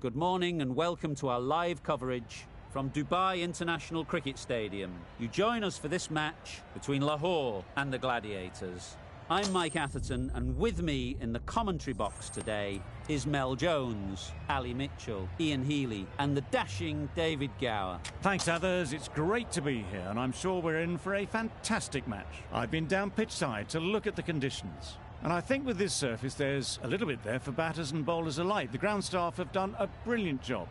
Good morning and welcome to our live coverage from Dubai International Cricket Stadium. You join us for this match between Lahore and the Gladiators. I'm Mike Atherton, and with me in the commentary box today is Mel Jones, Ali Mitchell, Ian Healy and the dashing David Gower. Thanks, others. It's great to be here, and I'm sure we're in for a fantastic match. I've been down pitch side to look at the conditions. And I think with this surface, there's a little bit there for batters and bowlers alike. The ground staff have done a brilliant job.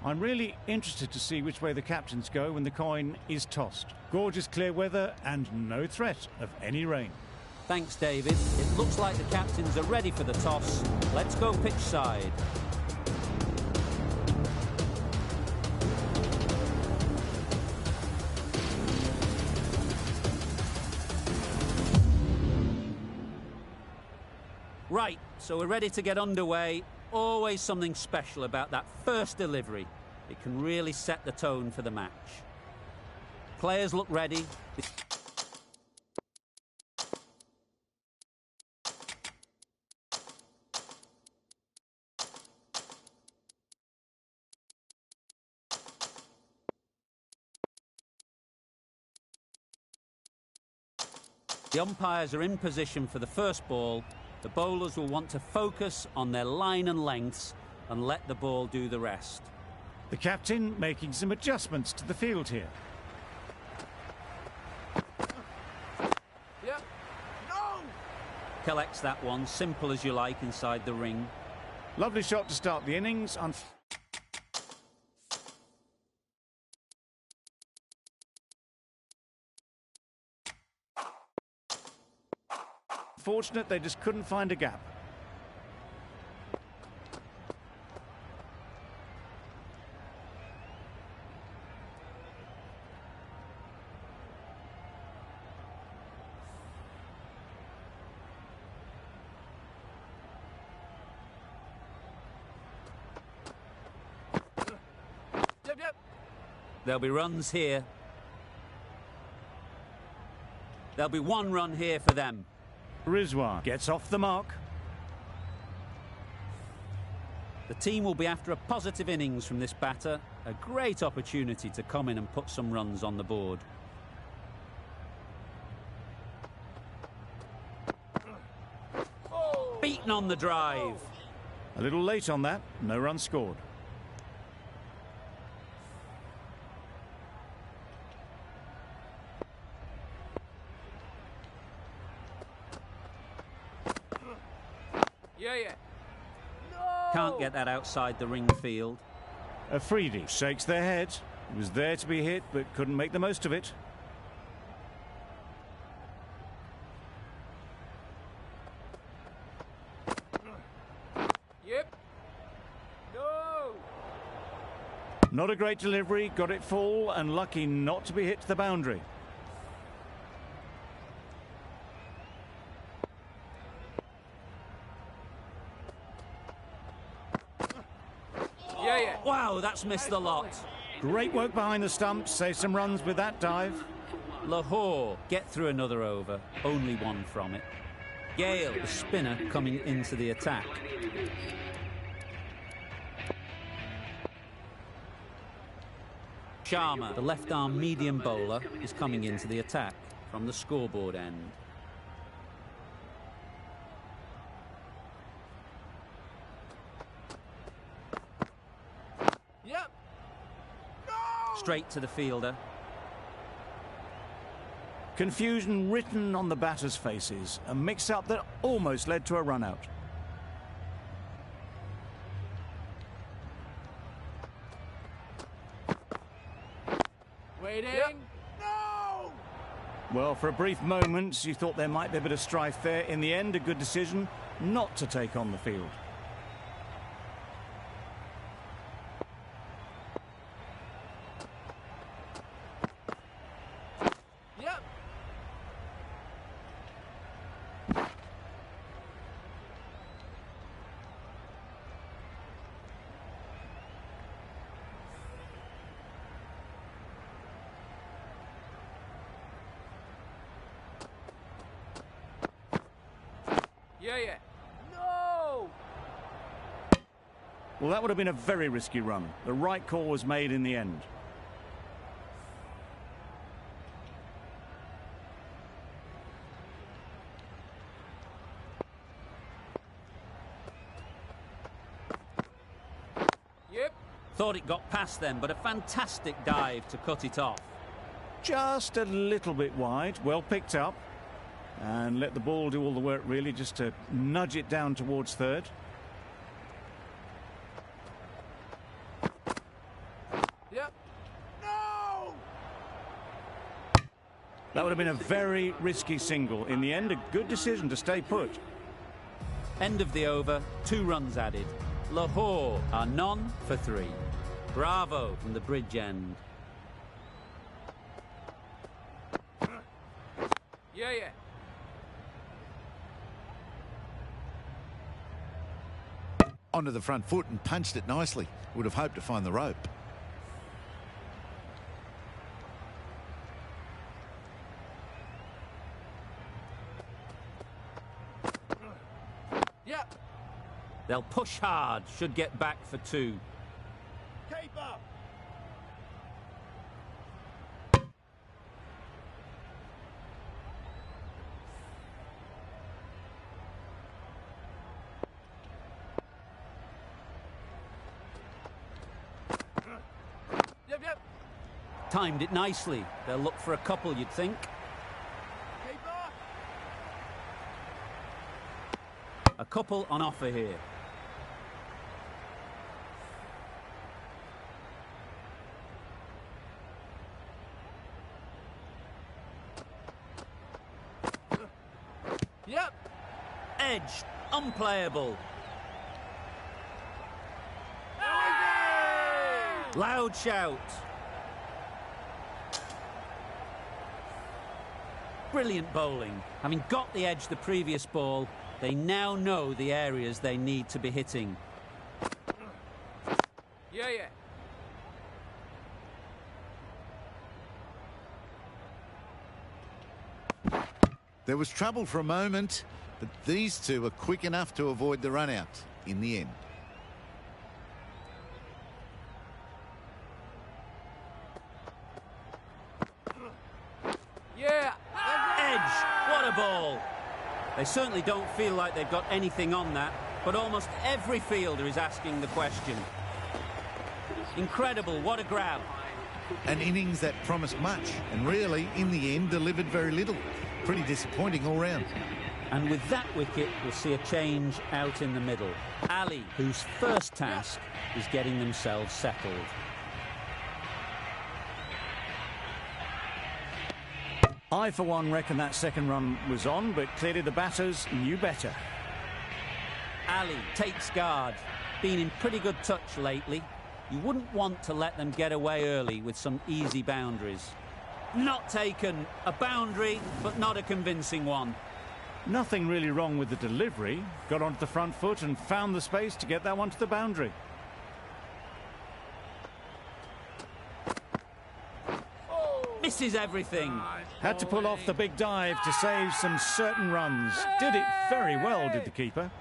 I'm really interested to see which way the captains go when the coin is tossed. Gorgeous clear weather and no threat of any rain. Thanks, David. It looks like the captains are ready for the toss. Let's go pitch side. Right, so we're ready to get underway. Always something special about that first delivery. It can really set the tone for the match. Players look ready. The umpires are in position for the first ball. The bowlers will want to focus on their line and lengths and let the ball do the rest. The captain making some adjustments to the field here. Yep. No! Collects that one, simple as you like, inside the ring. Lovely shot to start the innings. Fortunate they just couldn't find a gap. Yep. There'll be runs here. There'll be one run here for them. Rizwan gets off the mark. The team will be after a positive innings from this batter. A great opportunity to come in and put some runs on the board. Beaten on the drive. A little late on that. No run scored. Yeah. No! Can't get that outside the ring field. Afridi shakes their head. He was there to be hit, but couldn't make the most of it. Yep. No! Not a great delivery. Got it full and lucky not to be hit to the boundary. Yeah. Wow, that's missed the lot. Great work behind the stumps. Save some runs with that dive. Lahore get through another over. Only one from it. Gale, the spinner, coming into the attack. Sharma, the left-arm medium bowler, is coming into the attack from the scoreboard end. Yep. No! Straight to the fielder. Confusion written on the batters' faces. A mix-up that almost led to a run-out. Waiting. Yep. No! Well, for a brief moment, you thought there might be a bit of strife there. In the end, a good decision not to take on the field. Yep. Yeah. No! Well, that would have been a very risky run. The right call was made in the end. Yep. Thought it got past them, but a fantastic dive to cut it off. Just a little bit wide, well picked up. And let the ball do all the work, really, just to nudge it down towards third. Yep. No! That would have been a very risky single. In the end, a good decision to stay put. End of the over, 2 runs added. Lahore are none for 3. Bravo from the bridge end. Yeah. Onto the front foot and punched it nicely. Would have hoped to find the rope. Yep. They'll push hard, should get back for 2. Keep up. Yep. Timed it nicely. They'll look for a couple, you'd think. Keep up. A couple on offer here. Yep. Edged. Unplayable. Loud shout. Brilliant bowling. Having got the edge the previous ball, they now know the areas they need to be hitting. Yeah. There was trouble for a moment, but these two were quick enough to avoid the run-out in the end. Yeah. Edge. What a ball. They certainly don't feel like they've got anything on that, but almost every fielder is asking the question. Incredible. What a grab. An innings that promised much and really, in the end, delivered very little. Pretty disappointing all round. And with that wicket, we'll see a change out in the middle. Ali, whose first task is getting themselves settled. I, for one, reckon that second run was on, but clearly the batters knew better. Ali takes guard. Been in pretty good touch lately. You wouldn't want to let them get away early with some easy boundaries. Not taken. A boundary, but not a convincing one. Nothing really wrong with the delivery. Got onto the front foot and found the space to get that one to the boundary. Misses everything. Had to pull off the big dive to save some certain runs. Did it very well, did the keeper.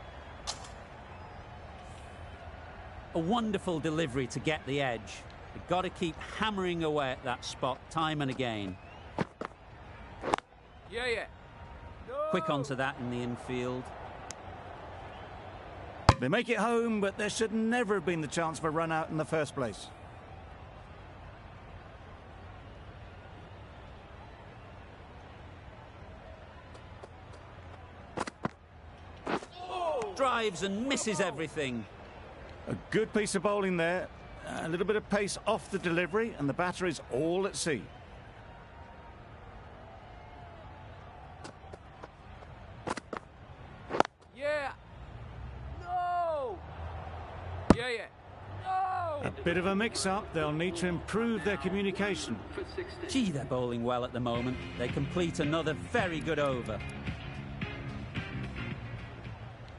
A wonderful delivery to get the edge. You've got to keep hammering away at that spot time and again. Yeah. Quick onto that in the infield. They make it home, but there should never have been the chance of a run out in the first place. Drives and misses everything. A good piece of bowling there. A little bit of pace off the delivery, and the batter is all at sea. Yeah. No. Yeah. No. A bit of a mix-up. They'll need to improve their communication. Gee, they're bowling well at the moment. They complete another very good over.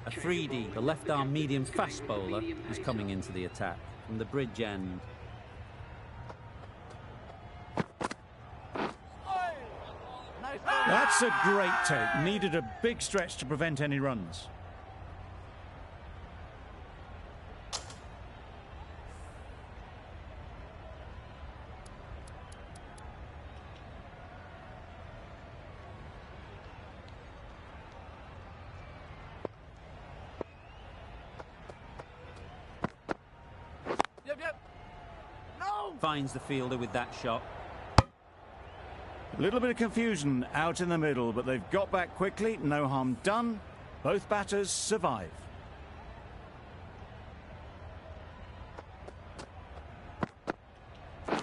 Afridi, the left-arm medium fast bowler, is coming into the attack from the bridge end. That's a great take. Needed a big stretch to prevent any runs. Yep. No! Finds the fielder with that shot. A little bit of confusion out in the middle, but they've got back quickly. No harm done. Both batters survive.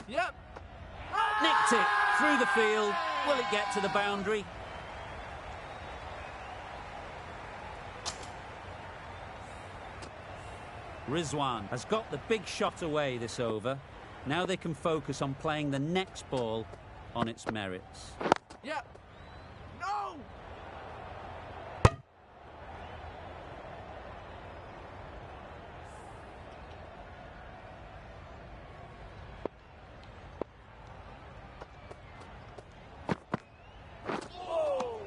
Yep. Nicked it through the field. Will it get to the boundary? Rizwan has got the big shot away this over. Now they can focus on playing the next ball on its merits. Yep. No! Oh!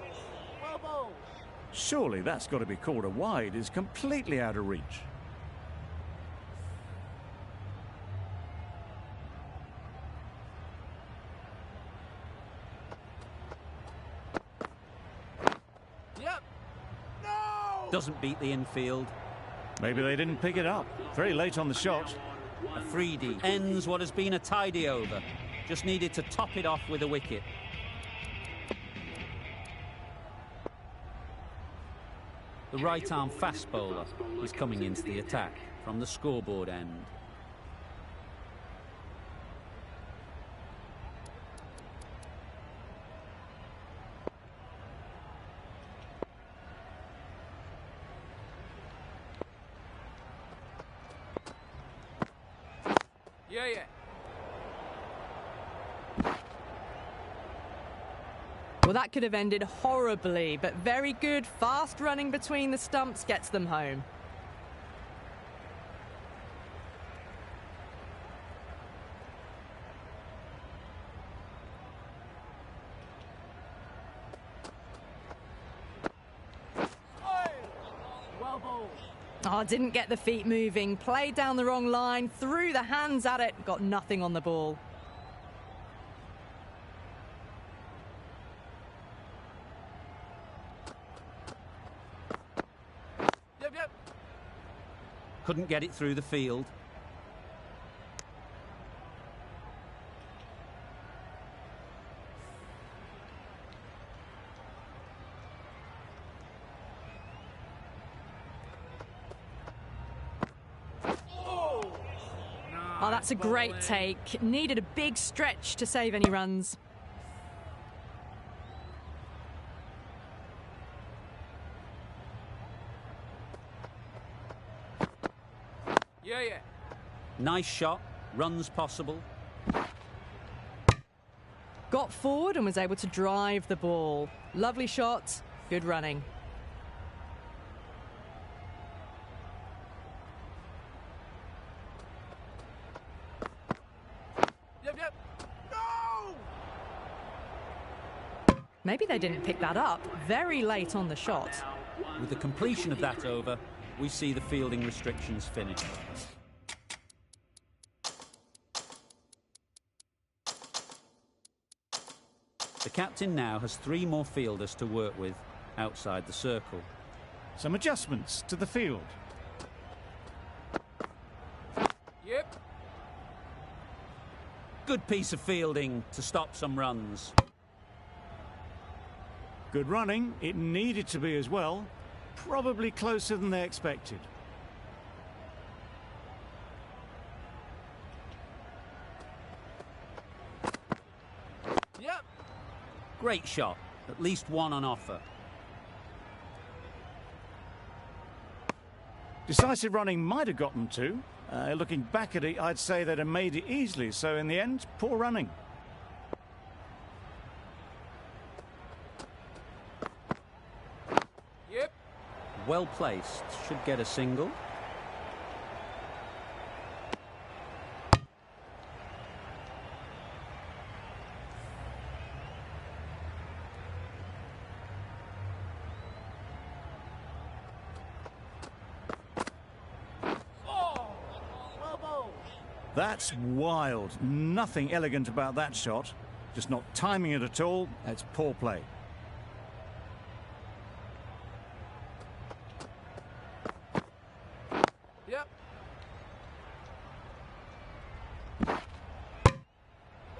Well bowled. Surely that's got to be called a wide. Is completely out of reach. Yep. No! Doesn't beat the infield. Maybe they didn't pick it up. Very late on the shot. Afridi ends what has been a tidy over. Just needed to top it off with a wicket. The right-arm fast bowler is coming into the attack from the scoreboard end. Yeah, yeah. Well, that could have ended horribly, but very good. Fast running between the stumps gets them home. Well bowled. Oh, didn't get the feet moving. Played down the wrong line, threw the hands at it, got nothing on the ball. Yep, yep. Couldn't get it through the field. Oh, that's a great take. Needed a big stretch to save any runs. Yeah, yeah. Nice shot. Runs possible. Got forward and was able to drive the ball. Lovely shot, good running. Yep, yep. No! Maybe they didn't pick that up. Very late on the shot. With the completion of that over, we see the fielding restrictions finish. The captain now has 3 more fielders to work with outside the circle. Some adjustments to the field. Yep. Good piece of fielding to stop some runs. Good running. It needed to be as well. Probably closer than they expected. Yep. Great shot. At least one on offer. Decisive running might have got them to. Looking back at it, I'd say they'd have made it easily. So in the end, poor running. Yep. Well placed. Should get a single. Oh! Well bowled. That's wild. Nothing elegant about that shot. Just not timing it at all. That's poor play. Yep.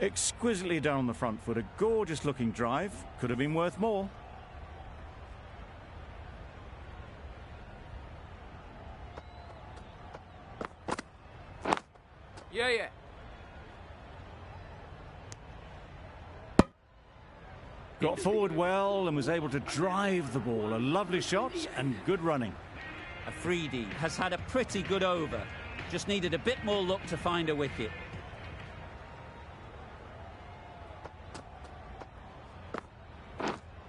Exquisitely done on the front foot. A gorgeous looking drive. Could have been worth more. Yeah, yeah. Got forward well and was able to drive the ball. A lovely shot and good running. Afridi has had a pretty good over. Just needed a bit more luck to find a wicket.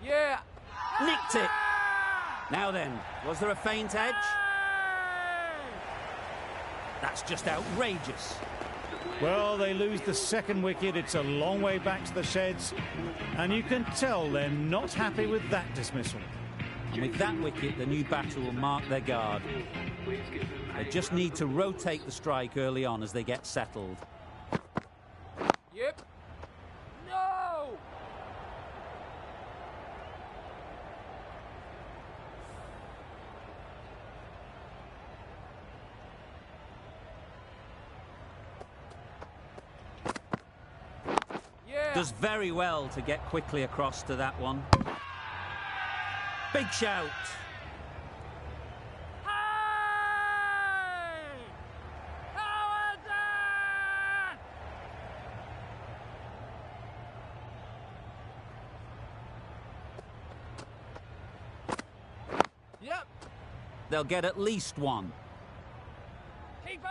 Yeah. Nicked it. Now then, was there a feint edge? That's just outrageous. Well, they lose the second wicket. It's a long way back to the sheds. And you can tell they're not happy with that dismissal. And with that wicket, the new batter will mark their guard. They just need to rotate the strike early on as they get settled. Yep. No! Yeah. Does very well to get quickly across to that one. Big shout. Yep. They'll get at least one. Keeper.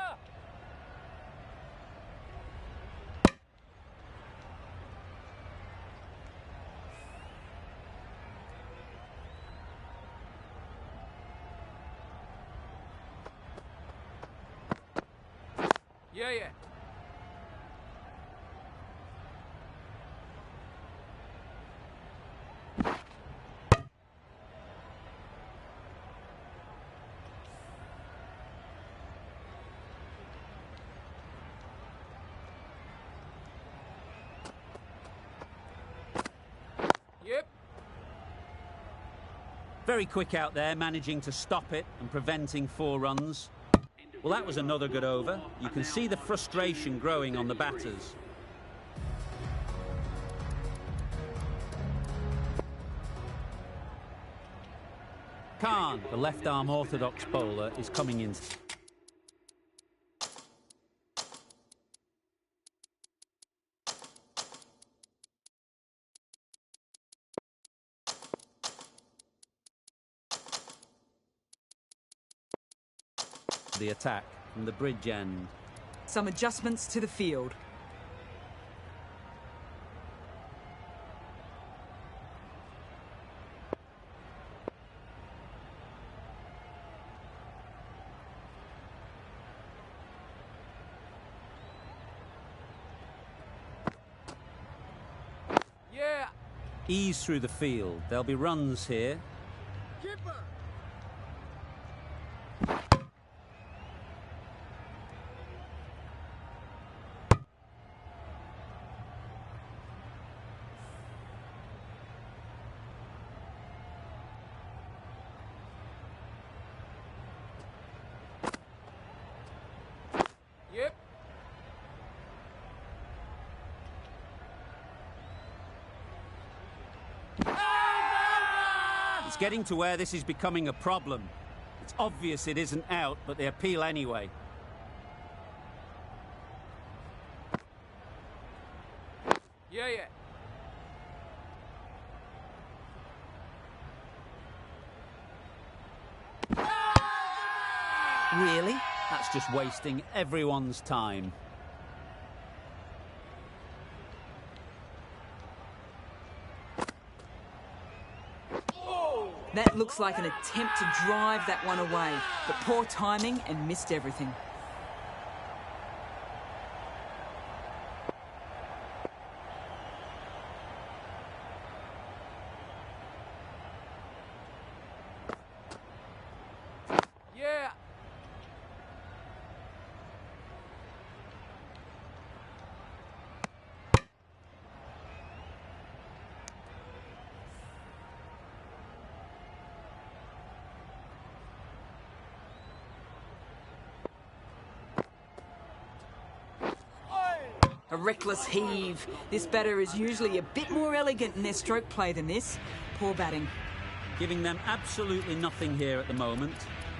Yeah, yeah. Yep. Very quick out there, managing to stop it and preventing 4 runs. Well, that was another good over. You can see the frustration growing on the batters. Khan, the left-arm orthodox bowler, is coming in. The attack from the bridge end. Some adjustments to the field. Yeah. Ease through the field. There'll be runs here. Keeper. Yep. It's getting to where this is becoming a problem. It's obvious it isn't out, but they appeal anyway. Yeah, yeah. Really? That's just wasting everyone's time. That looks like an attempt to drive that one away, but poor timing and missed everything. Yeah. A reckless heave. This batter is usually a bit more elegant in their stroke play than this. Poor batting. Giving them absolutely nothing here at the moment.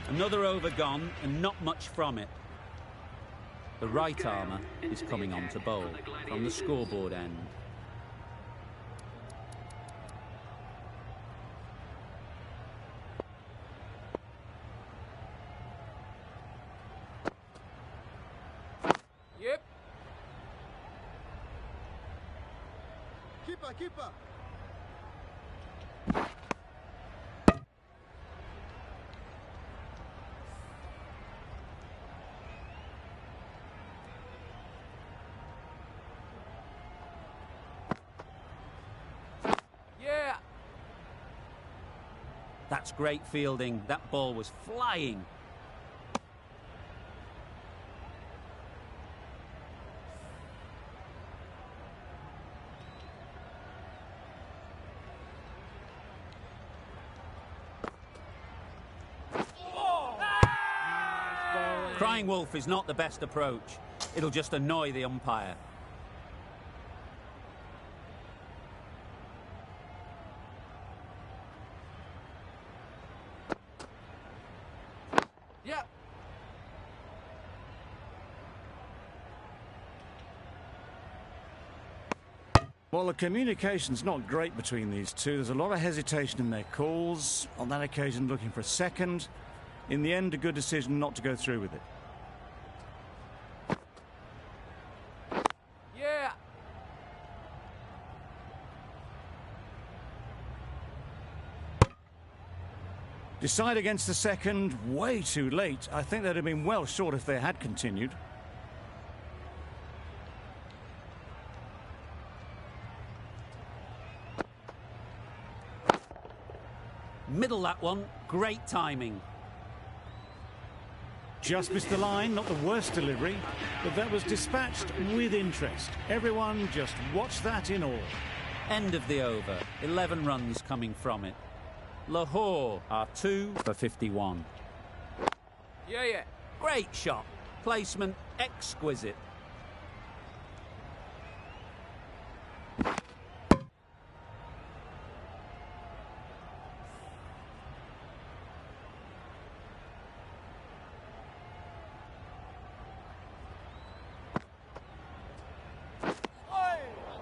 Another over gone and not much from it. The right armour is coming on to bowl from the scoreboard end. Yep. Keeper. Yeah. That's great fielding. That ball was flying. Crying wolf is not the best approach. It'll just annoy the umpire. Yep. Well, the communication's not great between these two. There's a lot of hesitation in their calls. On that occasion, looking for a second. In the end, a good decision not to go through with it. Yeah. Decide against the second, way too late. I think they'd have been well short if they had continued. Middle that one. Great timing. Just missed the line, not the worst delivery, but that was dispatched with interest. Everyone just watch that in awe. End of the over. 11 runs coming from it. Lahore are 2 for 51. Yeah. Great shot. Placement exquisite.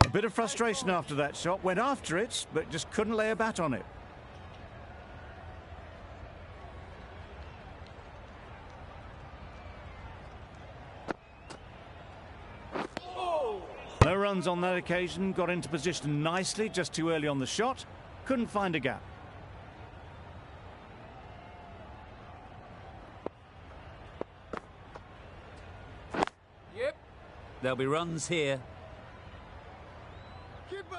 A bit of frustration after that shot. Went after it, but just couldn't lay a bat on it. No runs on that occasion. Got into position nicely, just too early on the shot. Couldn't find a gap. Yep. There'll be runs here. Keeper.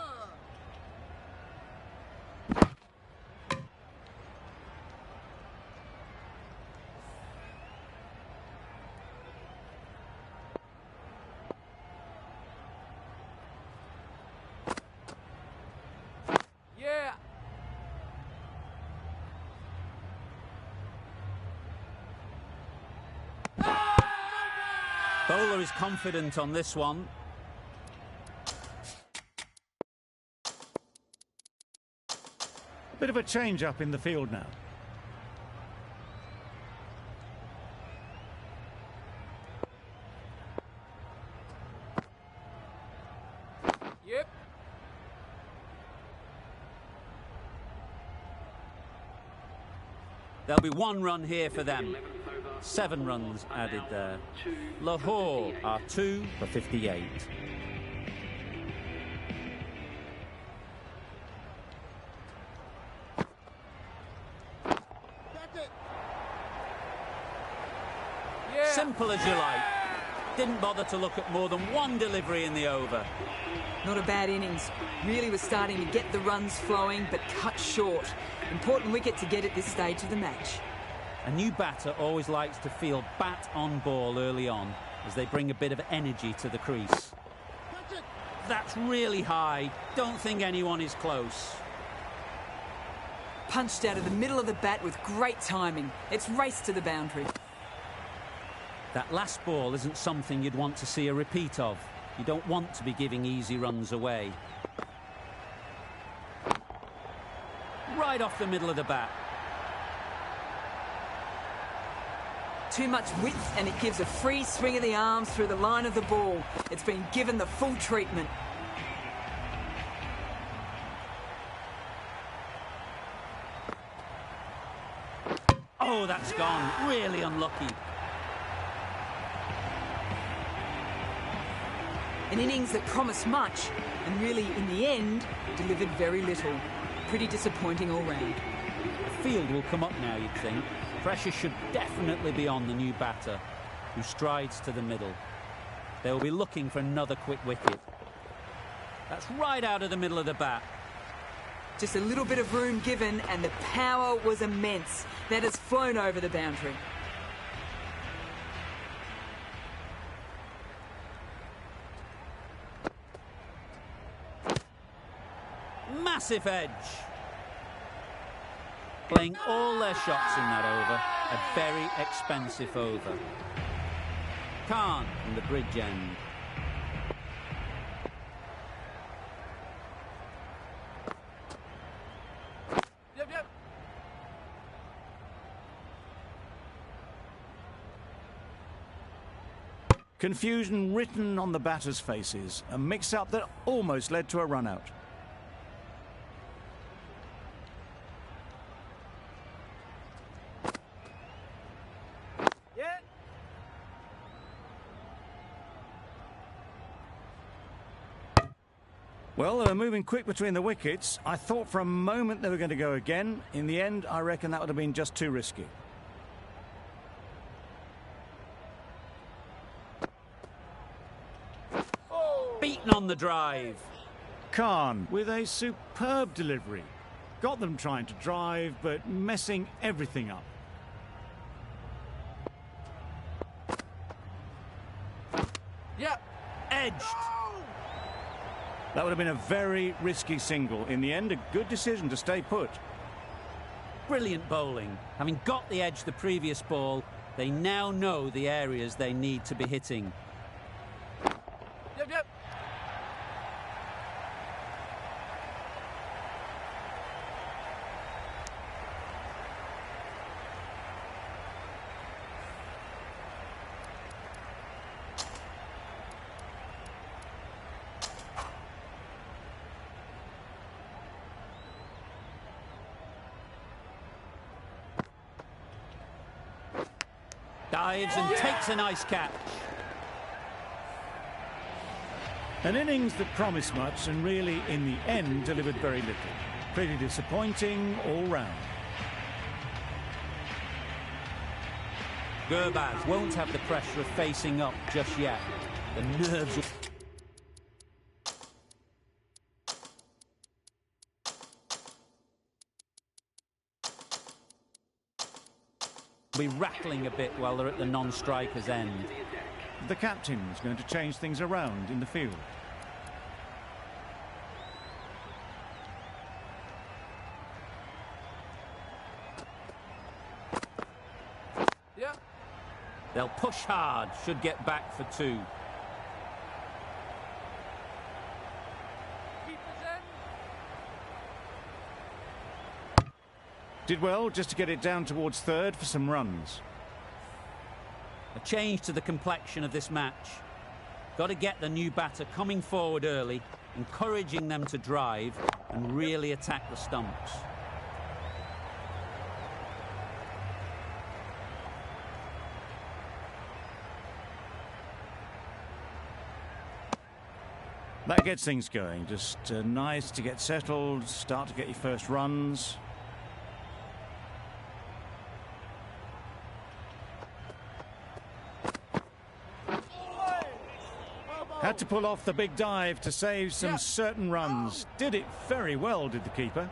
Yeah. Bowler is confident on this one. Bit of a change up in the field now. Yep. There'll be 1 run here for them. 7 runs added there. Lahore are 2 for 58. Yeah. Simple as you like. Didn't bother to look at more than 1 delivery in the over. Not a bad innings. Really was starting to get the runs flowing, but cut short. Important wicket to get at this stage of the match. A new batter always likes to feel bat on ball early on as they bring a bit of energy to the crease. That's really high. Don't think anyone is close. Punched out of the middle of the bat with great timing. It's raced to the boundary. That last ball isn't something you'd want to see a repeat of. You don't want to be giving easy runs away. Right off the middle of the bat. Too much width and it gives a free swing of the arms through the line of the ball. It's been given the full treatment. Oh, that's gone. Really unlucky. An innings that promised much and really, in the end, delivered very little. Pretty disappointing all round. The field will come up now, you'd think. Pressure should definitely be on the new batter, who strides to the middle. They will be looking for another quick wicket. That's right out of the middle of the bat. Just a little bit of room given and the power was immense. That has flown over the boundary. Massive edge. Playing all their shots in that over. A very expensive over. Khan from the bridge end. Yep. Confusion written on the batters' faces. A mix-up that almost led to a run-out. Well, they were moving quick between the wickets. I thought for a moment they were going to go again. In the end, I reckon that would have been just too risky. Beaten on the drive. Khan with a superb delivery. Got them trying to drive, but messing everything up. Yep. Edged. That would have been a very risky single. In the end, a good decision to stay put. Brilliant bowling. Having got the edge the previous ball, they now know the areas they need to be hitting. Yep. Dives and takes a nice catch. An innings that promised much and really, in the end, delivered very little. Pretty disappointing all round. Gurbaz won't have the pressure of facing up just yet. The nerves will be rattling a bit while they're at the non-striker's end. The captain's going to change things around in the field. Yep. They'll push hard, should get back for two. Keeper's end. Did well just to get it down towards third for some runs. A change to the complexion of this match. Got to get the new batter coming forward early, encouraging them to drive and really attack the stumps. That gets things going. Just nice to get settled, start to get your first runs. Had to pull off the big dive to save some certain runs. Did it very well, did the keeper.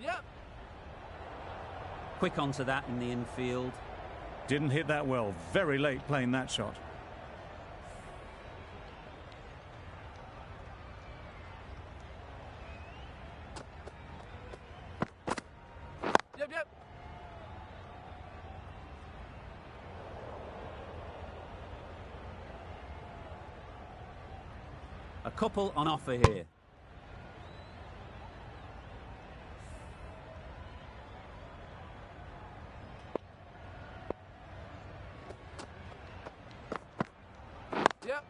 Yep. Quick onto that in the infield. Didn't hit that well. Very late playing that shot. A couple on offer here. Yep.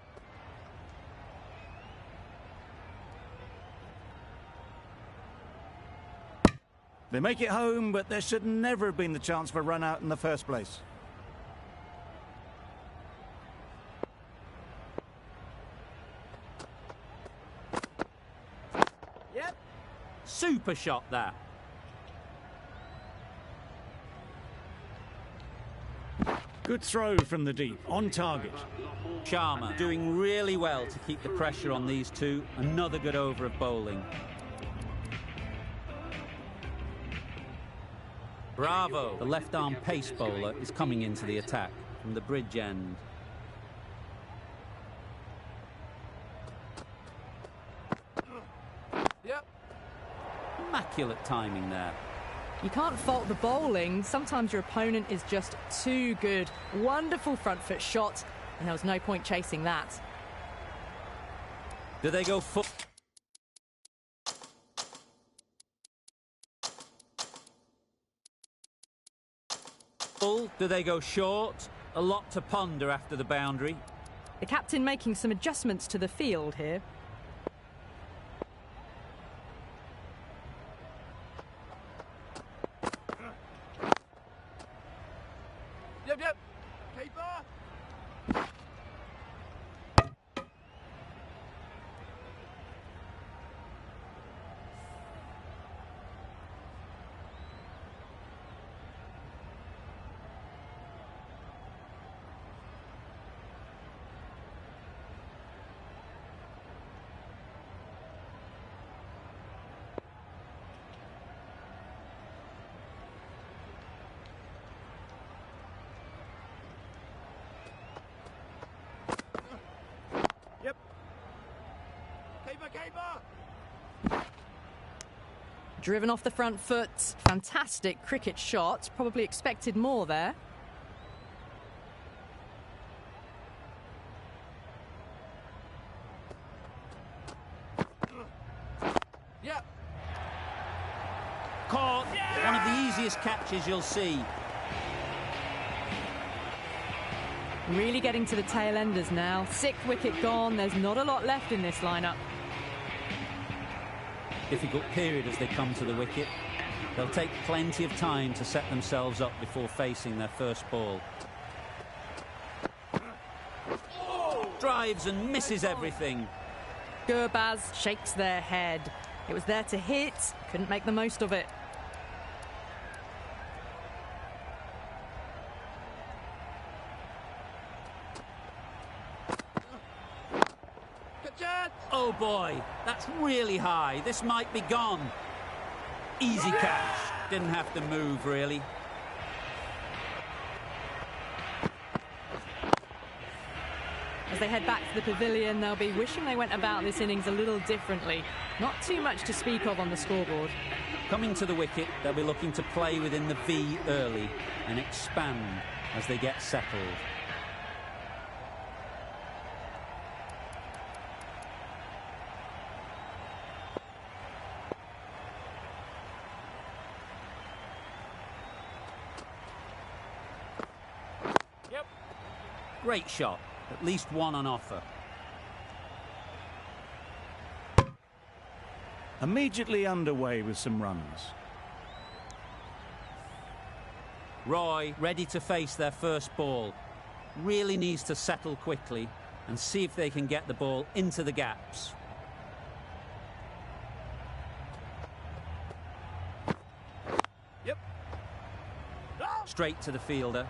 They make it home, but there should never have been the chance for a run out in the first place. Yep. Super shot that. Good throw from the deep, on target. Sharma doing really well to keep the pressure on these two. Another good over of bowling. Bravo! The left-arm pace bowler is coming into the attack from the bridge end. Yep. Immaculate timing there. You can't fault the bowling. Sometimes your opponent is just too good. Wonderful front foot shot, and there was no point chasing that. Do they go full? Do they go short? A lot to ponder after the boundary. The captain making some adjustments to the field here. Yep, yep. Keeper. Yep. Keeper. Driven off the front foot. Fantastic cricket shot. Probably expected more there. Yep. Caught. One of the easiest catches you'll see. Really getting to the tail enders now. 6th wicket gone. There's not a lot left in this lineup. Difficult period as they come to the wicket. They'll take plenty of time to set themselves up before facing their first ball. Drives and misses everything. Gurbaz shakes their head. It was there to hit. Couldn't make the most of it. Oh boy, that's really high. This might be gone. Easy catch. Didn't have to move, really. As they head back to the pavilion, they'll be wishing they went about this innings a little differently. Not too much to speak of on the scoreboard. Coming to the wicket, they'll be looking to play within the V early and expand as they get settled. Yep. Great shot. At least one on offer. Immediately underway with some runs. Roy ready to face their first ball. Really needs to settle quickly and see if they can get the ball into the gaps. Yep. Straight to the fielder.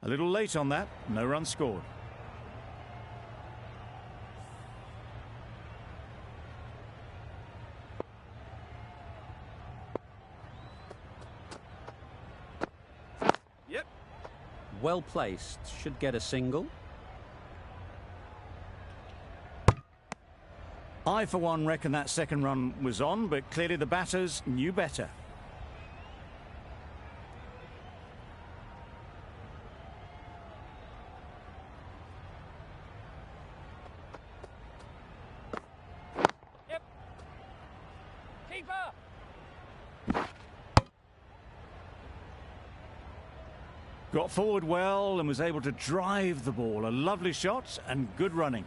A little late on that, no run scored. Yep. Well placed, should get a single. I, for one, reckon that second run was on, but clearly the batters knew better. Got forward well and was able to drive the ball. A lovely shot and good running.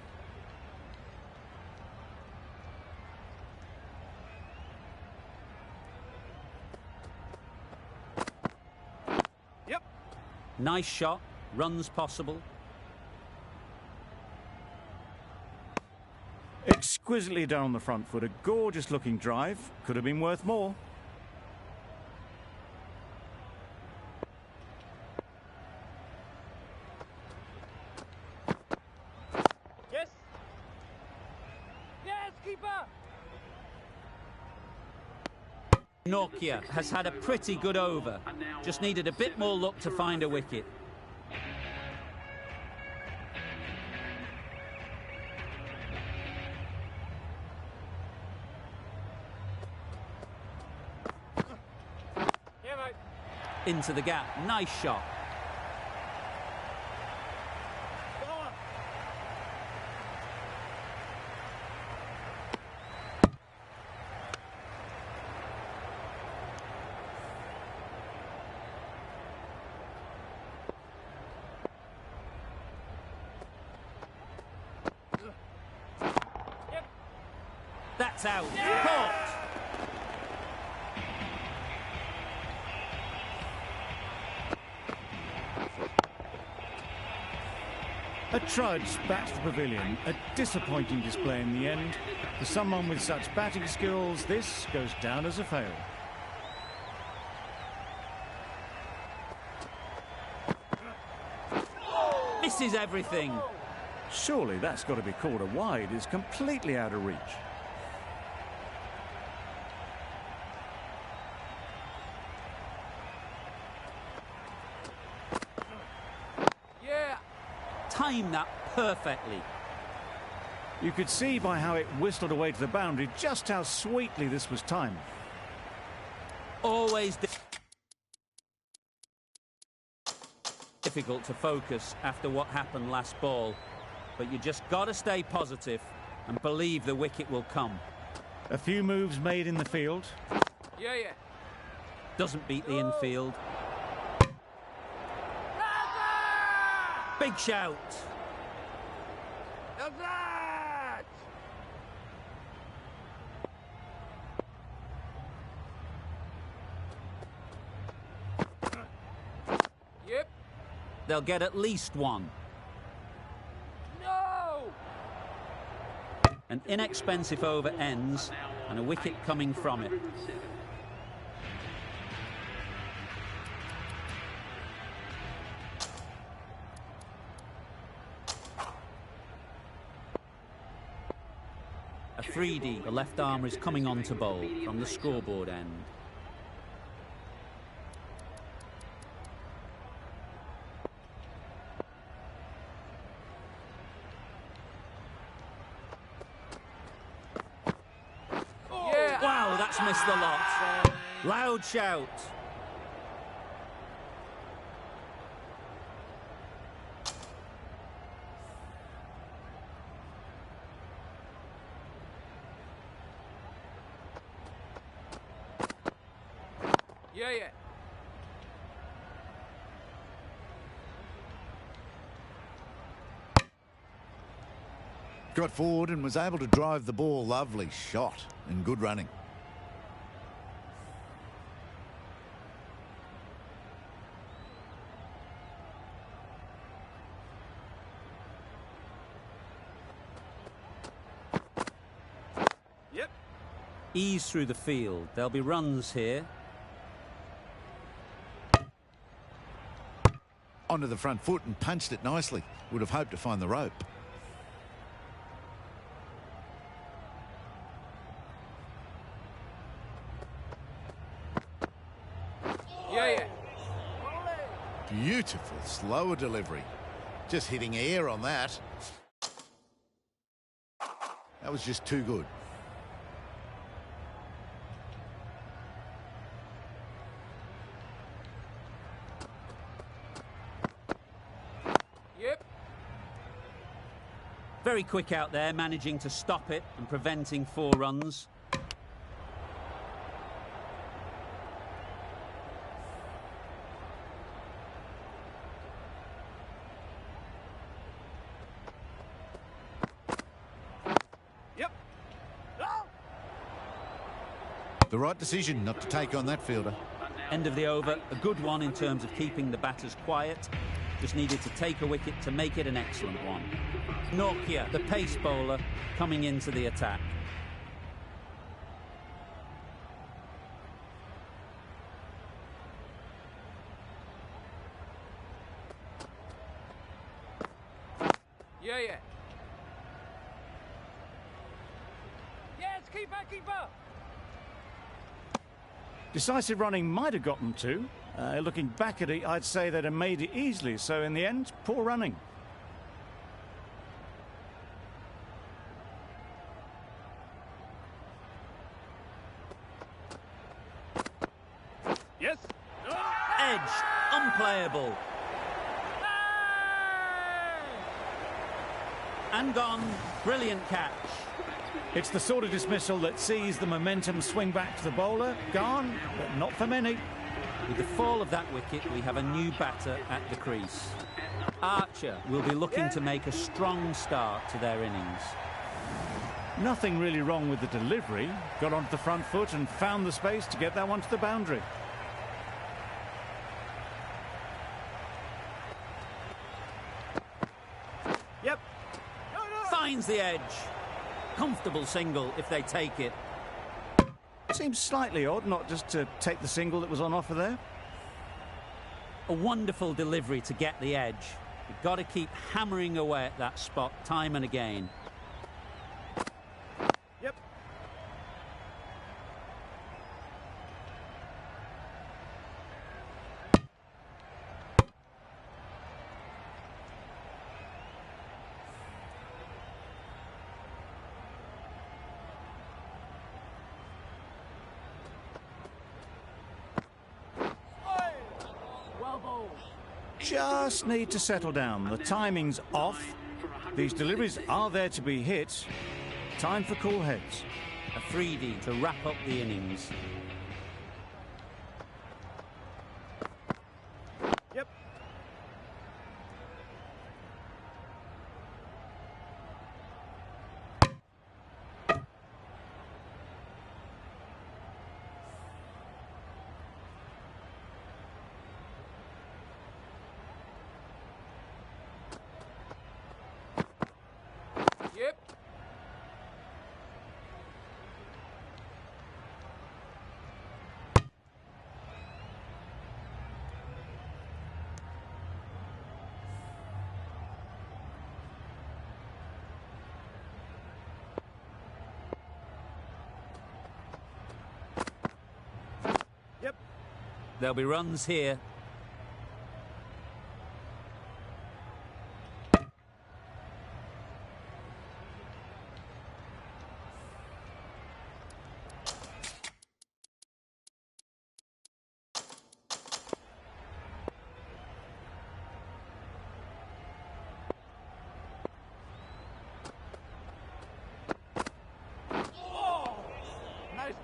Yep. Nice shot. Runs possible. Exquisitely done on the front foot. A gorgeous looking drive. Could have been worth more. Yes. Yes, keeper. Nokia has had a pretty good over. Just needed a bit more luck to find a wicket. Yeah, mate. Into the gap. Nice shot. Yep. That's out. Caught. A trudge back to the pavilion. A disappointing display in the end. For someone with such batting skills, this goes down as a fail. Misses everything. Surely that's got to be called a wide. It's completely out of reach. Yeah. Timed that perfectly. You could see by how it whistled away to the boundary just how sweetly this was timed. Always difficult to focus after what happened last ball. But you just got to stay positive and believe the wicket will come. A few moves made in the field. Yeah, yeah. Doesn't beat the infield. Big shout. How's that? Yep. They'll get at least one. No. An inexpensive over ends and a wicket coming from it. A 3D, the left armour is coming on to bowl from the scoreboard end. Yeah. Wow, that's missed the lot. Loud shout. Yeah, yeah. Got forward and was able to drive the ball. Lovely shot and good running. Yep. Ease through the field. There'll be runs here. Onto the front foot and punched it nicely. Would have hoped to find the rope. Yeah, yeah. Beautiful slower delivery. Just hitting air on that. That was just too good. Yep. Very quick out there, managing to stop it and preventing 4 runs. The right decision not to take on that fielder. End of the over, a good one in terms of keeping the batters quiet. Just needed to take a wicket to make it an excellent one. Nokia, the pace bowler, coming into the attack. Yeah, yeah. Yes, keeper, keeper. Decisive running might have got them to. Looking back at it, I'd say they'd have made it easily. So in the end, poor running. Yes. Edge, unplayable. And gone. Brilliant catch. It's the sort of dismissal that sees the momentum swing back to the bowler. Gone, but not for many. With the fall of that wicket, we have a new batter at the crease. Archer will be looking to make a strong start to their innings. Nothing really wrong with the delivery. Got onto the front foot and found the space to get that one to the boundary. Yep. Finds the edge. Comfortable single if they take it. Seems slightly odd not just to take the single that was on offer there. A wonderful delivery to get the edge. You've got to keep hammering away at that spot time and again. Yep. Just need to settle down. The timing's off. These deliveries are there to be hit. Time for cool heads. A freebie to wrap up the innings. Yep. Yep. Yep. There'll be runs here.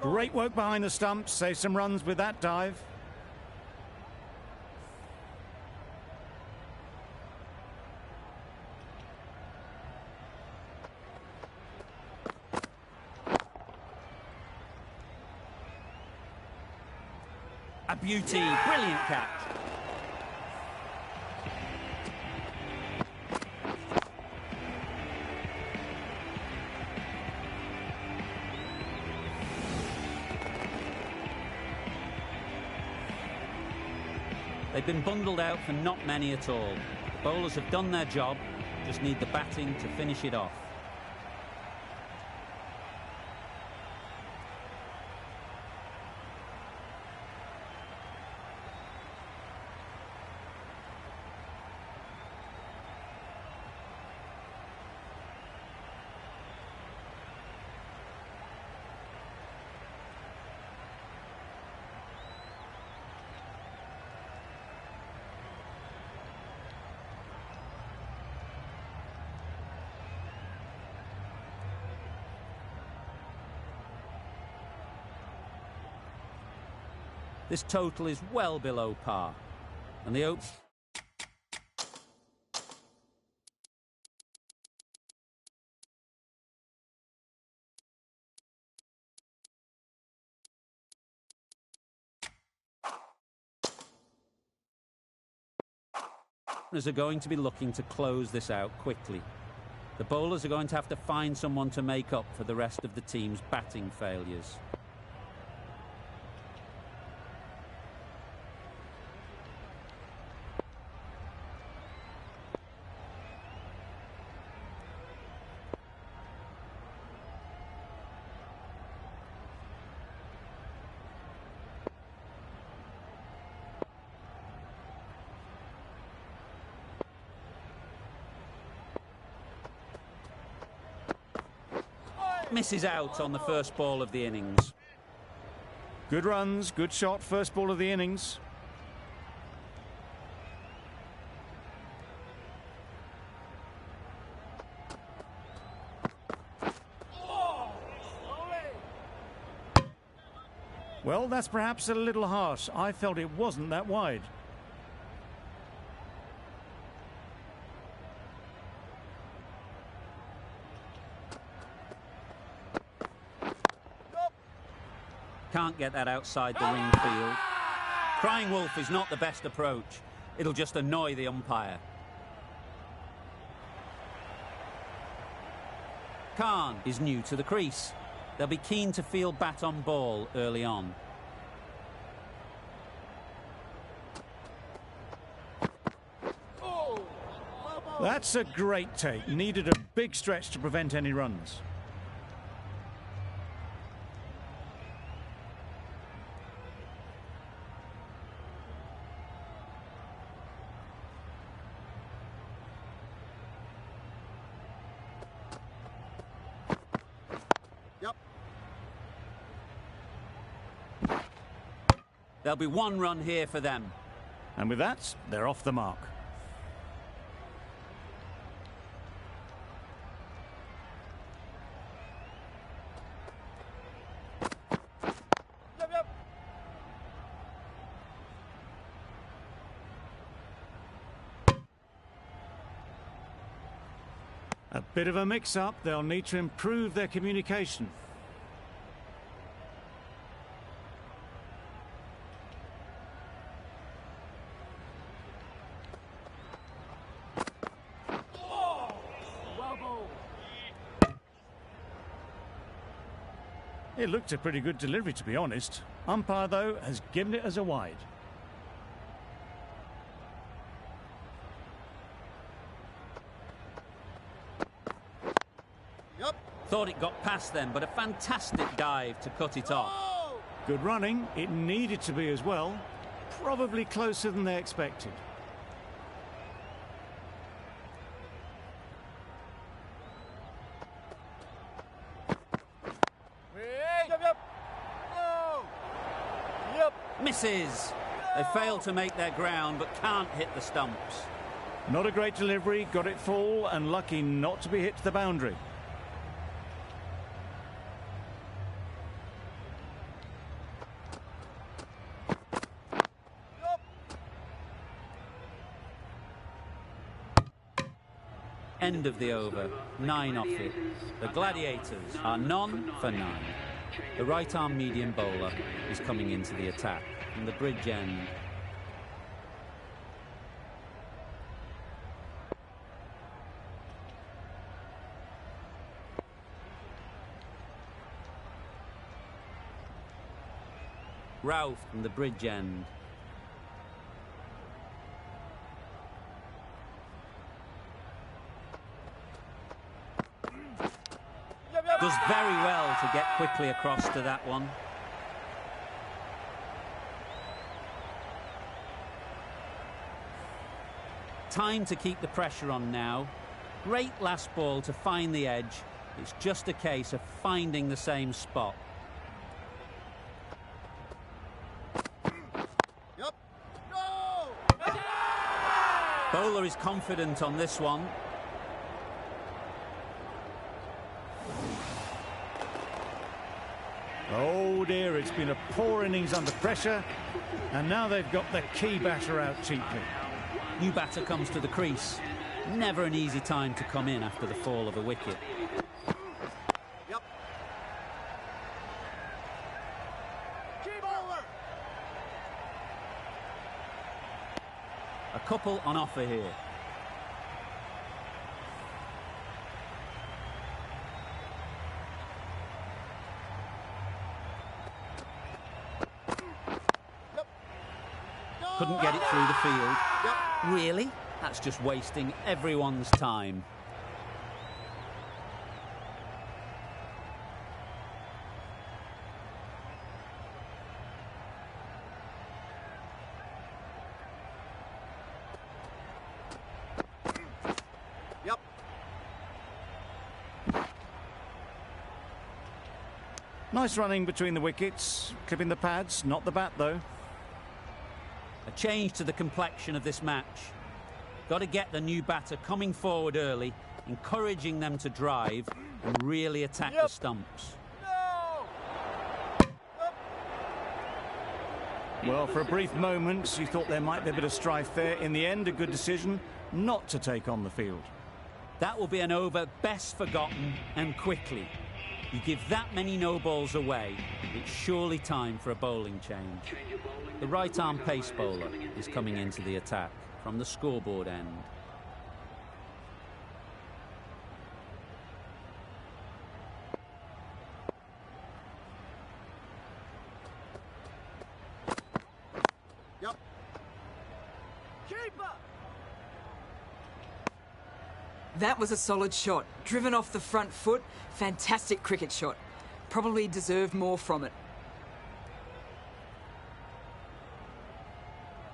Great work behind the stumps. Save some runs with that dive. A beauty. Brilliant catch. They've been bundled out for not many at all. The bowlers have done their job, just need the batting to finish it off. This total is well below par, and the openers are going to be looking to close this out quickly. The bowlers are going to have to find someone to make up for the rest of the team's batting failures. Misses out on the first ball of the innings. Good runs, good shot, first ball of the innings. Well, that's perhaps a little harsh. I felt it wasn't that wide. Can't get that outside the ring field. Crying wolf is not the best approach. It'll just annoy the umpire. Khan is new to the crease. They'll be keen to field bat on ball early on. That's a great take. Needed a big stretch to prevent any runs. There'll be one run here for them. And with that, they're off the mark. A bit of a mix-up. They'll need to improve their communication. It looked a pretty good delivery, to be honest. Umpire, though, has given it as a wide. Thought it got past them, but a fantastic dive to cut it off. Good running. It needed to be as well. Probably closer than they expected. Misses. They fail to make their ground, but can't hit the stumps. Not a great delivery. Got it full and lucky not to be hit to the boundary. End of the over. 9 off it. The Gladiators are none for 9. The right-arm medium bowler is coming into the attack from the bridge end. Ralph from the bridge end. Does very well to get quickly across to that one. Time to keep the pressure on now. Great last ball to find the edge. It's just a case of finding the same spot. Bowler is confident on this one. Oh dear, it's been a poor innings under pressure, and now they've got the key batter out cheaply. New batter comes to the crease. Never an easy time to come in after the fall of a wicket. A couple on offer here. Couldn't get it through the field. Really? That's just wasting everyone's time. Yep. Nice running between the wickets, clipping the pads, not the bat though. A change to the complexion of this match. Got to get the new batter coming forward early, encouraging them to drive and really attack the stumps. Well, for a brief moment, you thought there might be a bit of strife there. In the end, a good decision not to take on the field. That will be an over best forgotten and quickly. You give that many no balls away, it's surely time for a bowling change. The right-arm pace bowler is coming into the attack from the scoreboard end. Yep. Keeper! That was a solid shot. Driven off the front foot. Fantastic cricket shot. Probably deserved more from it.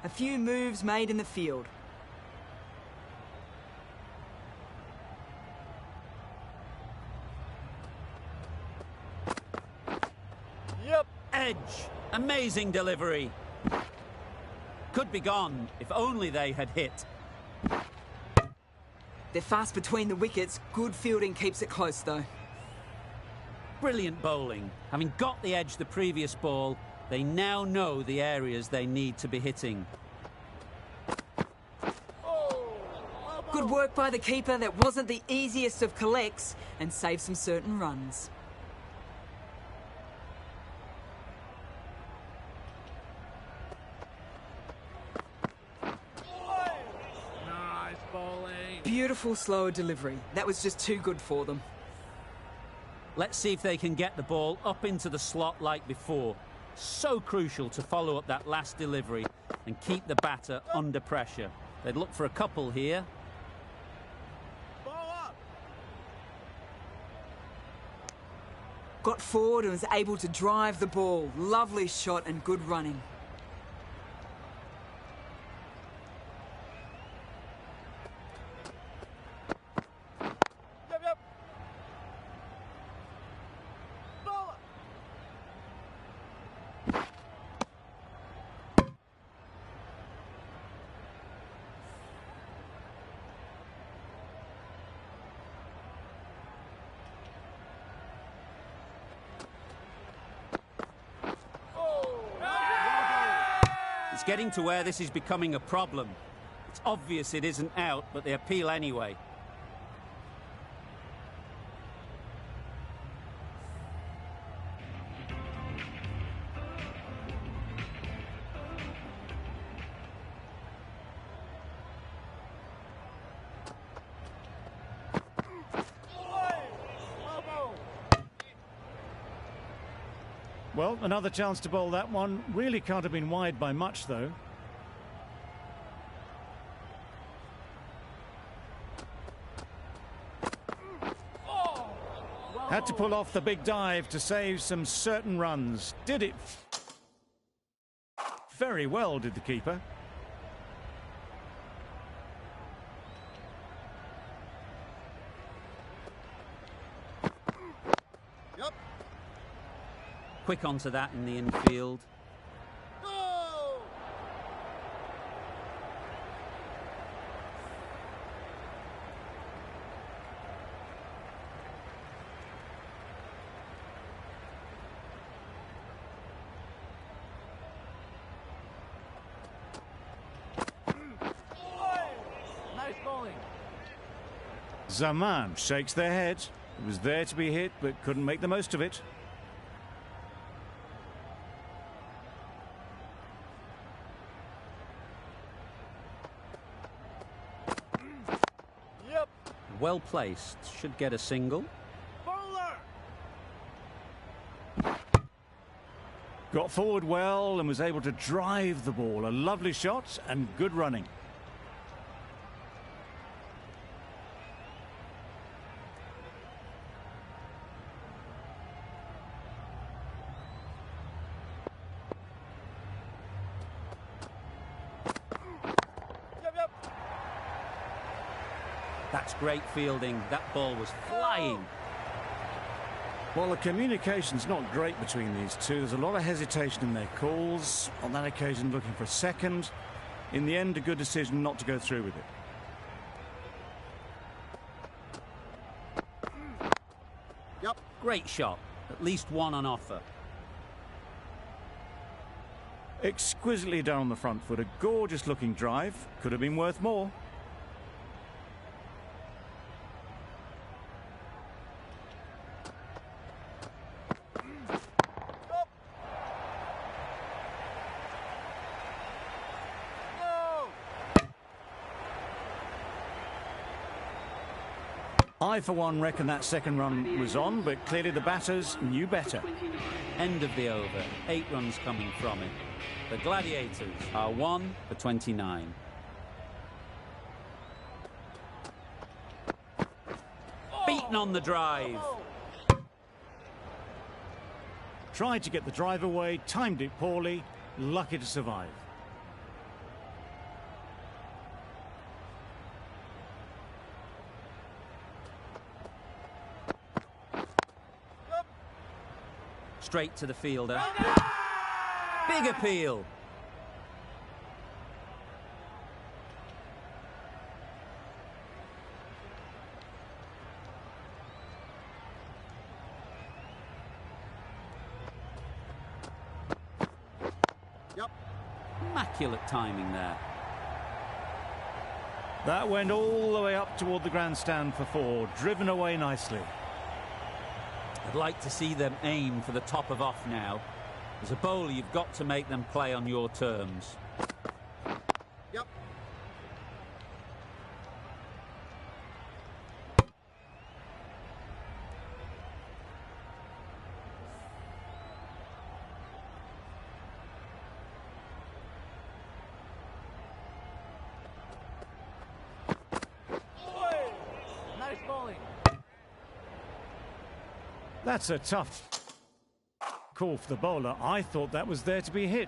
A few moves made in the field. Yep. Edge. Amazing delivery. Could be gone if only they had hit. They're fast between the wickets. Good fielding keeps it close though. Brilliant bowling. Having got the edge the previous ball, they now know the areas they need to be hitting. Good work by the keeper. That wasn't the easiest of collects and saved some certain runs. Nice bowling. Beautiful slower delivery. That was just too good for them. Let's see if they can get the ball up into the slot like before. So crucial to follow up that last delivery and keep the batter under pressure. They'd look for a couple here. Ball up. Got forward and was able to drive the ball. Lovely shot and good running. Yep, yep. Ball up. It's getting to where this is becoming a problem. It's obvious it isn't out, but they appeal anyway. Well, another chance to bowl that one. Really can't have been wide by much, though. Had to pull off the big dive to save some certain runs. Did it very well, did the keeper. Yep. Quick onto that in the infield. Go! Nice bowling. Zaman shakes their head. It was there to be hit, but couldn't make the most of it. well placed, should get a single. Bowler! Got forward well and was able to drive the ball. A lovely shot and good running. Yep. That's great fielding. That ball was flying. Well, the communication's not great between these two. There's a lot of hesitation in their calls. On that occasion, looking for a second. In the end, a good decision not to go through with it. Yep. Great shot. At least one on offer. Exquisitely done on the front foot. A gorgeous looking drive. Could have been worth more. I, for one, reckon that second run was on, but clearly the batters knew better. End of the over. 8 runs coming from it. The Gladiators are 1 for 29. Beaten on the drive. Tried to get the drive away, timed it poorly, lucky to survive. Straight to the fielder. Big appeal. Yep. Immaculate timing there. That went all the way up toward the grandstand for 4, driven away nicely. I'd like to see them aim for the top of off now. As a bowler, you've got to make them play on your terms. Yep. Nice bowling. That's a tough call for the bowler. I thought that was there to be hit.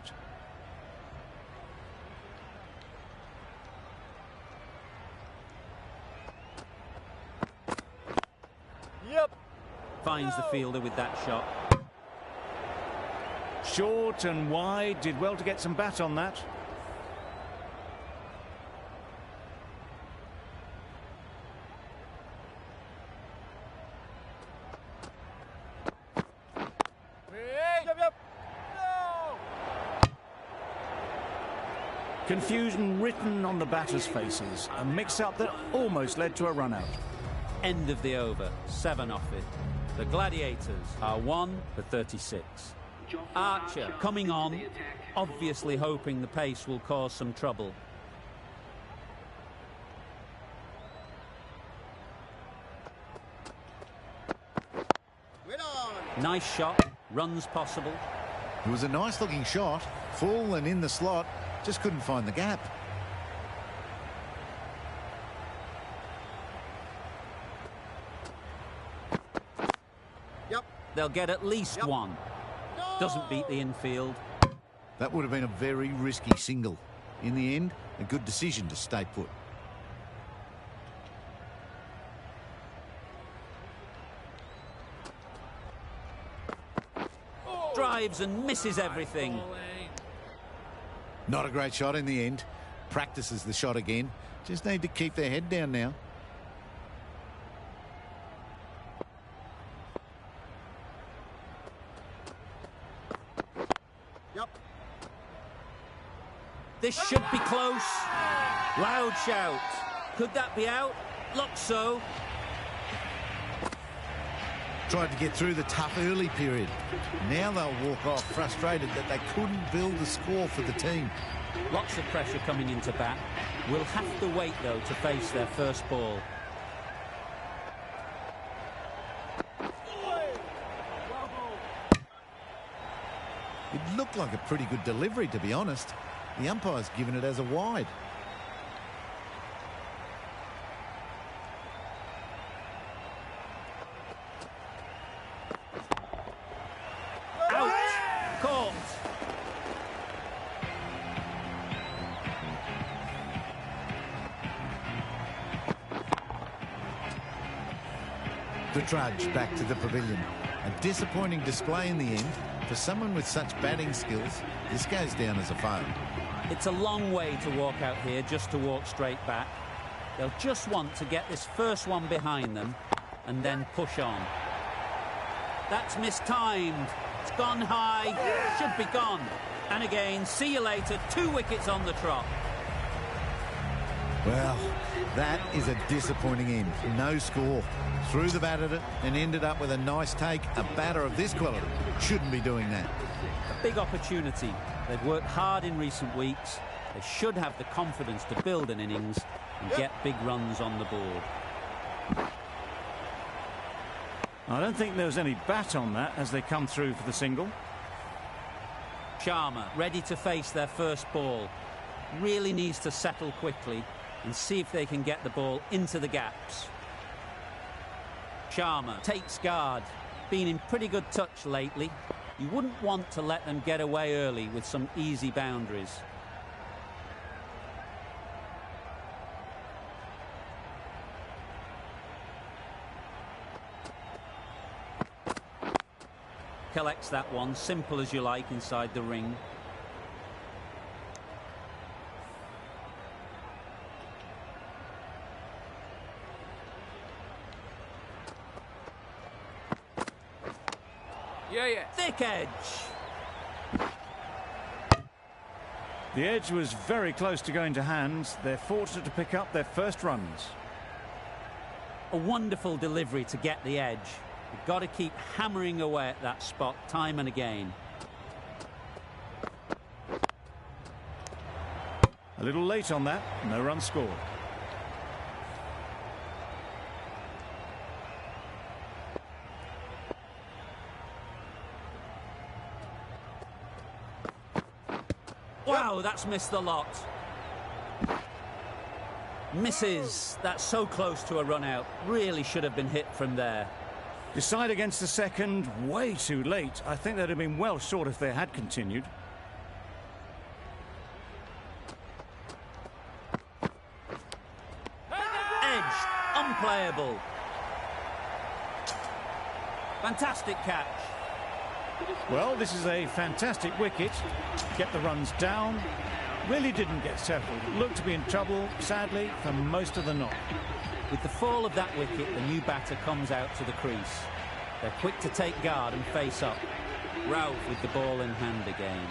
Yep. Finds the fielder with that shot. Short and wide, did well to get some bat on that. Yep. No. Confusion written on the batters' faces. A mix-up that almost led to a run-out. End of the over. 7 off it. The Gladiators are 1 for 36. Archer coming on, obviously hoping the pace will cause some trouble. Win on. Nice shot. Runs possible. It was a nice looking shot, full and in the slot, just couldn't find the gap. Yep. They'll get at least one. Doesn't beat the infield. That would have been a very risky single. In the end, a good decision to stay put. Drives and misses everything. Not a great shot in the end. Practices the shot again. Just need to keep their head down now. Yep. This should be close. Loud shout. Could that be out? Looks so. Tried to get through the tough early period. Now they'll walk off frustrated that they couldn't build a score for the team. Lots of pressure coming into bat. We'll have to wait, though, to face their first ball. It looked like a pretty good delivery, to be honest. The umpire's given it as a wide. Out! Caught! The trudge back to the pavilion. A disappointing display in the end. For someone with such batting skills, this goes down as a fail. It's a long way to walk out here just to walk straight back. They'll just want to get this first one behind them and then push on. That's mistimed. It's gone high. Should be gone. And again, see you later. 2 wickets on the trot. Well, that is a disappointing end. No score. Threw the bat at it and ended up with a nice take. A batter of this quality shouldn't be doing that. A big opportunity. They've worked hard in recent weeks. They should have the confidence to build an innings and get big runs on the board. I don't think there was any bat on that as they come through for the single. Sharma ready to face their first ball. Really needs to settle quickly and see if they can get the ball into the gaps. Sharma takes guard. Been in pretty good touch lately. You wouldn't want to let them get away early with some easy boundaries. Collects that one, simple as you like, inside the ring. Yeah. Thick edge. The edge was very close to going to hand. They're fortunate to pick up their first runs. A wonderful delivery to get the edge. You've got to keep hammering away at that spot time and again. A little late on that. No run scored. Wow, that's missed the lot. Misses. That's so close to a run out. Really should have been hit from there. Decide against the second, way too late. I think they'd have been well short if they had continued. Edged. Unplayable. Fantastic catch. Well, this is a fantastic wicket. Get the runs down. Really didn't get settled. Looked to be in trouble, sadly, for most of the knock. With the fall of that wicket, the new batter comes out to the crease. They're quick to take guard and face up. Ralph with the ball in hand again.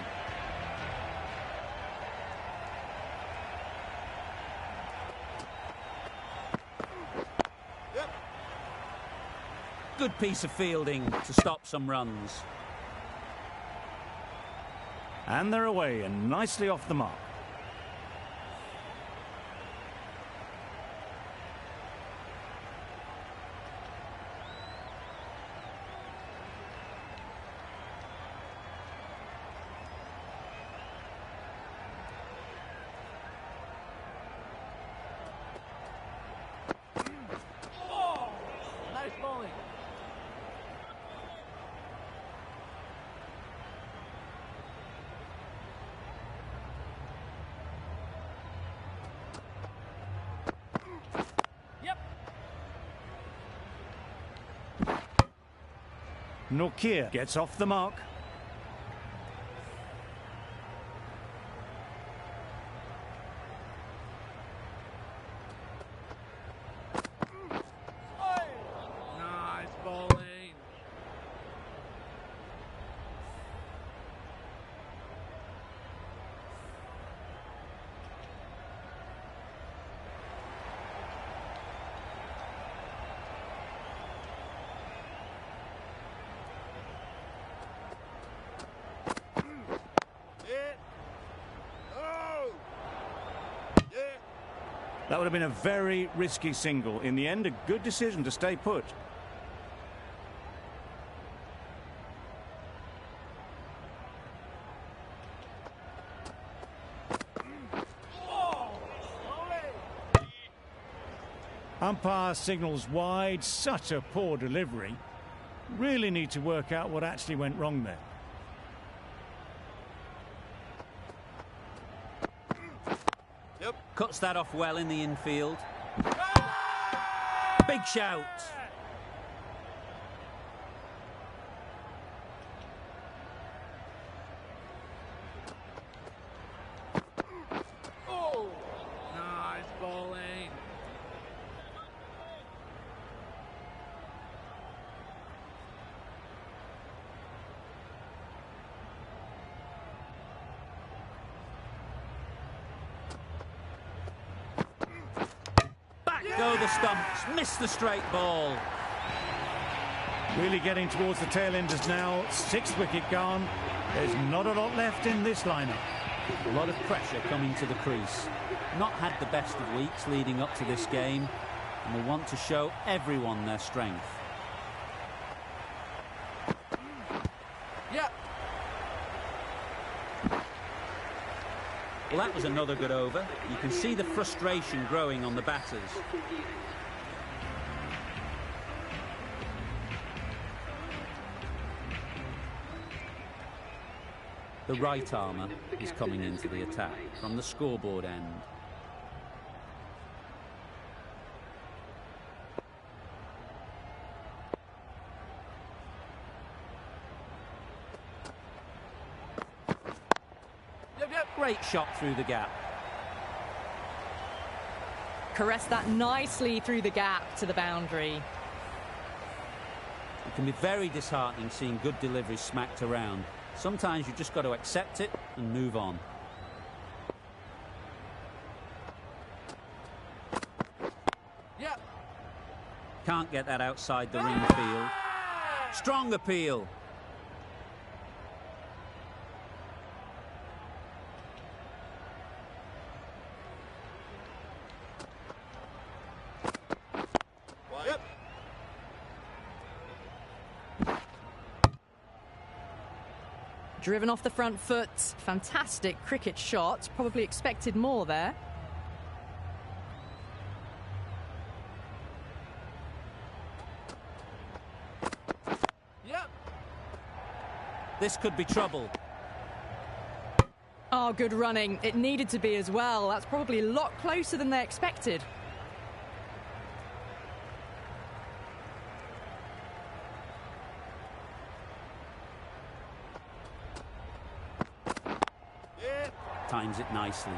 Good piece of fielding to stop some runs. And they're away and nicely off the mark. Nice bowling. Norkir gets off the mark. Nice bowling. That would have been a very risky single. In the end, a good decision to stay put. Umpire signals wide. Such a poor delivery. Really need to work out what actually went wrong there. Cuts that off well in the infield. Big shout. Oh, nice bowling. Back go the stumps. Missed the straight ball. Really getting towards the tail enders now. 6th wicket gone. There's not a lot left in this lineup. A lot of pressure coming to the crease. Not had the best of weeks leading up to this game, and will want to show everyone their strength. Yep. Well, that was another good over. You can see the frustration growing on the batters. The right armour is coming into the attack from the scoreboard end. Great shot through the gap. Caressed that nicely through the gap to the boundary. It can be very disheartening seeing good deliveries smacked around. Sometimes you've just got to accept it and move on. Yep. Can't get that outside the ring field. Strong appeal. Yep. Driven off the front foot. Fantastic cricket shot. Probably expected more there. Yep. This could be trouble. Oh, good running. It needed to be as well. That's probably a lot closer than they expected. Times it nicely.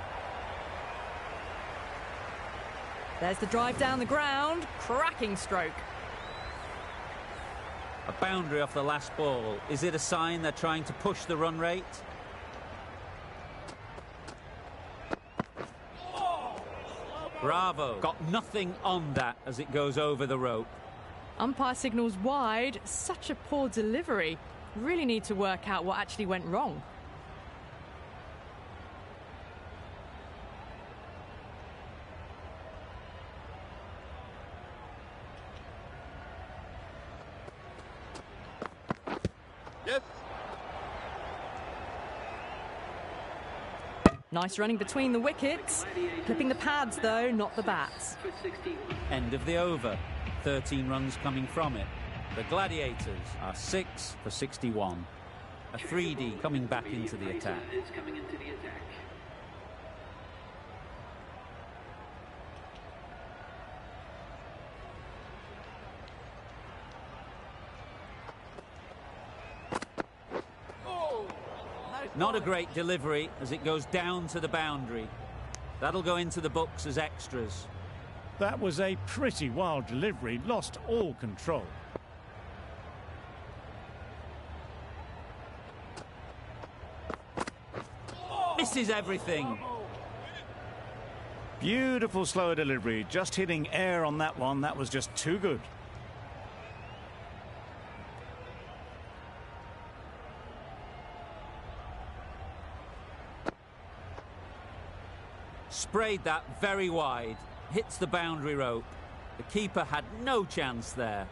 There's the drive down the ground. Cracking stroke. A boundary off the last ball. Is it a sign they're trying to push the run rate? Bravo. Got nothing on that as it goes over the rope. Umpire signals wide. Such a poor delivery. Really need to work out what actually went wrong. Yes. Nice running between the wickets. Clipping the pads, though, not the bats. End of the over. 13 runs coming from it. The Gladiators are 6 for 61. A 3D coming back into the attack. Not a great delivery as it goes down to the boundary. That'll go into the books as extras. That was a pretty wild delivery. Lost all control. Misses everything. Beautiful slow delivery. Just hitting air on that one. That was just too good. Sprayed that very wide. Hits the boundary rope. The keeper had no chance there.